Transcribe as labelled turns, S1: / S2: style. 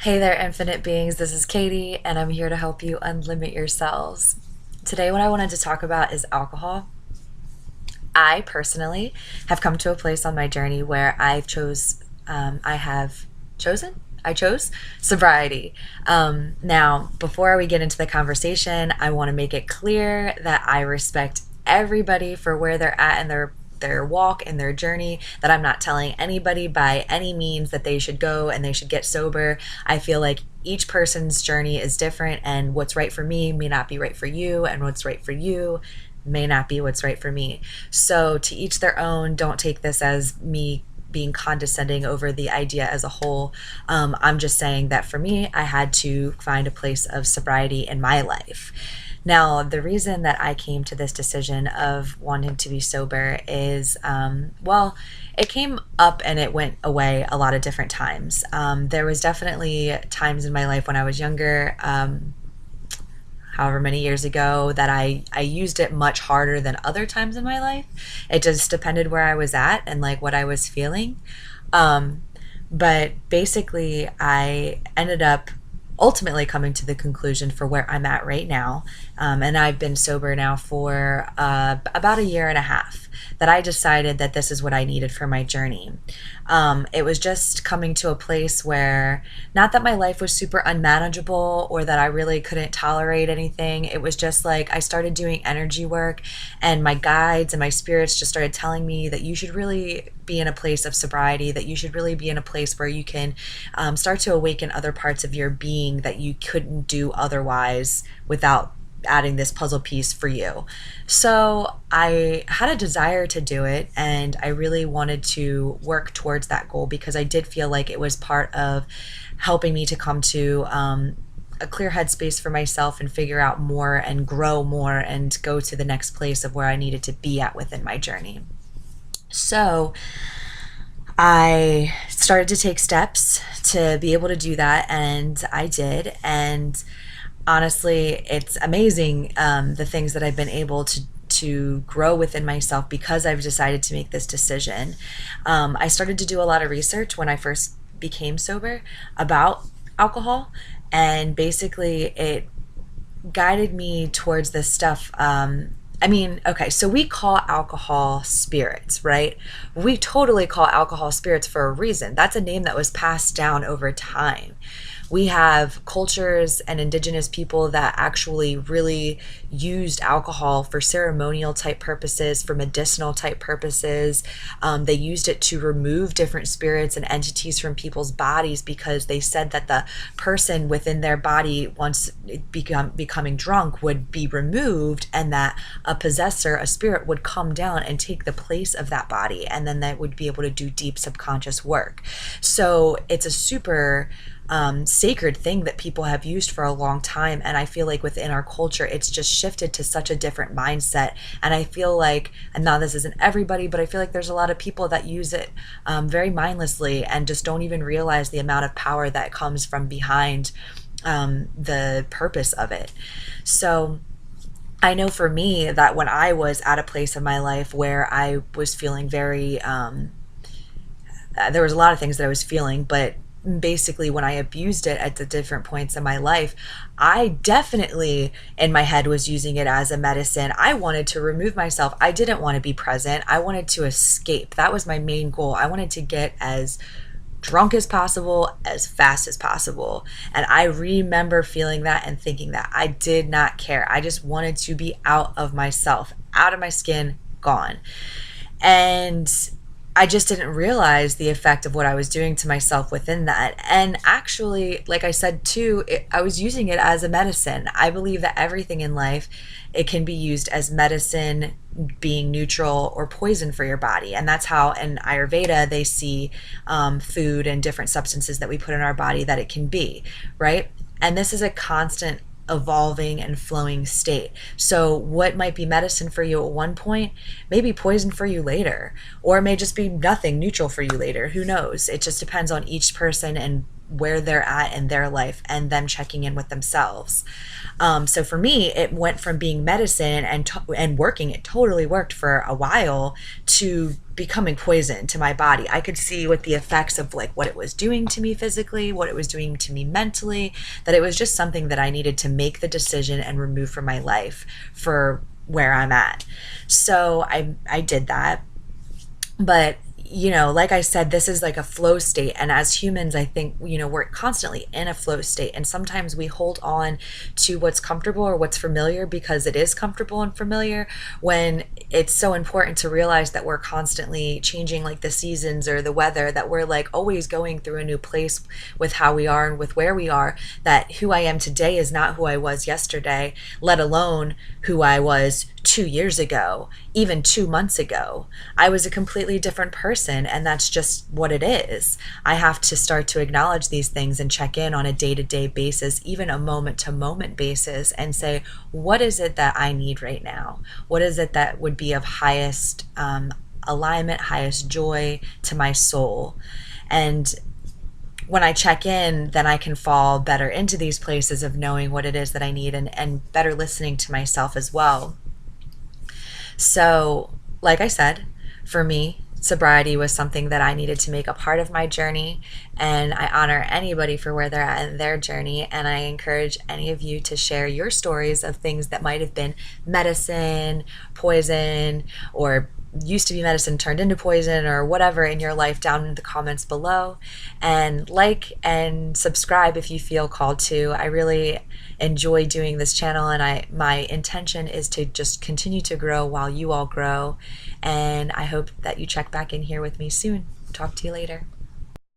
S1: Hey there, infinite beings. This is Caitey, and I'm here to help you unlimit yourselves. Today, what I wanted to talk about is alcohol. I personally have come to a place on my journey where I chose sobriety. Now, before we get into the conversation, I want to make it clear that I respect everybody for where they're at in their walk and their journey, that I'm not telling anybody by any means that they should go and they should get sober. I feel like each person's journey is different, and what's right for me may not be right for you, and what's right for you may not be what's right for me. So, to each their own. Don't take this as me being condescending over the idea as a whole. I'm just saying that for me, I had to find a place of sobriety in my life. Now, the reason that I came to this decision of wanting to be sober is, it came up and it went away a lot of different times. There was definitely times in my life when I was younger, however many years ago, that I used it much harder than other times in my life. It just depended where I was at and like what I was feeling. But basically, I ended up ultimately coming to the conclusion for where I'm at right now. And I've been sober now for about a year and a half, that I decided that this is what I needed for my journey. It was just coming to a place where, not that my life was super unmanageable or that I really couldn't tolerate anything. It was just like I started doing energy work, and my guides and my spirits just started telling me that you should really be in a place of sobriety, that you should really be in a place where you can start to awaken other parts of your being that you couldn't do otherwise without adding this puzzle piece for you. So I had a desire to do it, and I really wanted to work towards that goal because I did feel like it was part of helping me to come to a clear headspace for myself and figure out more and grow more and go to the next place of where I needed to be at within my journey. So I started to take steps to be able to do that, and I did. And honestly, it's amazing, the things that I've been able to grow within myself because I've decided to make this decision. I started to do a lot of research when I first became sober about alcohol, and basically it guided me towards this stuff. Okay, so we call alcohol spirits, right? We totally call alcohol spirits for a reason. That's a name that was passed down over time. We have cultures and indigenous people that actually really used alcohol for ceremonial type purposes, for medicinal type purposes. They used it to remove different spirits and entities from people's bodies because they said that the person within their body, once becoming drunk, would be removed, and that a possessor, a spirit, would come down and take the place of that body, and then that would be able to do deep subconscious work. So it's a super sacred thing that people have used for a long time, and I feel like within our culture it's just shifted to such a different mindset. And I feel like, and now this isn't everybody, but I feel like there's a lot of people that use it very mindlessly and just don't even realize the amount of power that comes from behind the purpose of it. So I know for me that when I was at a place in my life where I was feeling very there was a lot of things that I was feeling, but basically when I abused it at the different points in my life, I definitely in my head was using it as a medicine. I wanted to remove myself. I didn't want to be present. I wanted to escape. That was my main goal. I wanted to get as drunk as possible, as fast as possible. And I remember feeling that and thinking that I did not care. I just wanted to be out of myself, out of my skin, gone. And I just didn't realize the effect of what I was doing to myself within that. And actually, like I said too, I was using it as a medicine. I believe that everything in life, it can be used as medicine, being neutral or poison for your body. And that's how in Ayurveda they see food and different substances that we put in our body, that it can be, right? And this is a constant evolving and flowing state. So what might be medicine for you at one point may be poison for you later, or it may just be nothing, neutral for you later. Who knows? It just depends on each person and where they're at in their life and them checking in with themselves. So for me, it went from being medicine and working, it totally worked for a while, to becoming poison to my body. I could see what the effects of like what it was doing to me physically, what it was doing to me mentally, that it was just something that I needed to make the decision and remove from my life for where I'm at. So I did that. But like I said, this is like a flow state. And as humans, I think, we're constantly in a flow state. And sometimes we hold on to what's comfortable or what's familiar because it is comfortable and familiar, when it's so important to realize that we're constantly changing, like the seasons or the weather, that we're like always going through a new place with how we are and with where we are, that who I am today is not who I was yesterday, let alone who I was 2 years ago, even 2 months ago. I was a completely different person, and that's just what it is. I have to start to acknowledge these things and check in on a day-to-day basis, even a moment-to-moment basis, and say, what is it that I need right now? What is it that would be of highest alignment, highest joy to my soul? And when I check in, then I can fall better into these places of knowing what it is that I need, and better listening to myself as well. So, like I said, for me, sobriety was something that I needed to make a part of my journey, and I honor anybody for where they're at in their journey, and I encourage any of you to share your stories of things that might have been medicine, poison, or used to be medicine turned into poison, or whatever in your life, down in the comments below. And like and subscribe if you feel called to. I really enjoy doing this channel, and my intention is to just continue to grow while you all grow. And I hope that you check back in here with me soon. Talk to you later.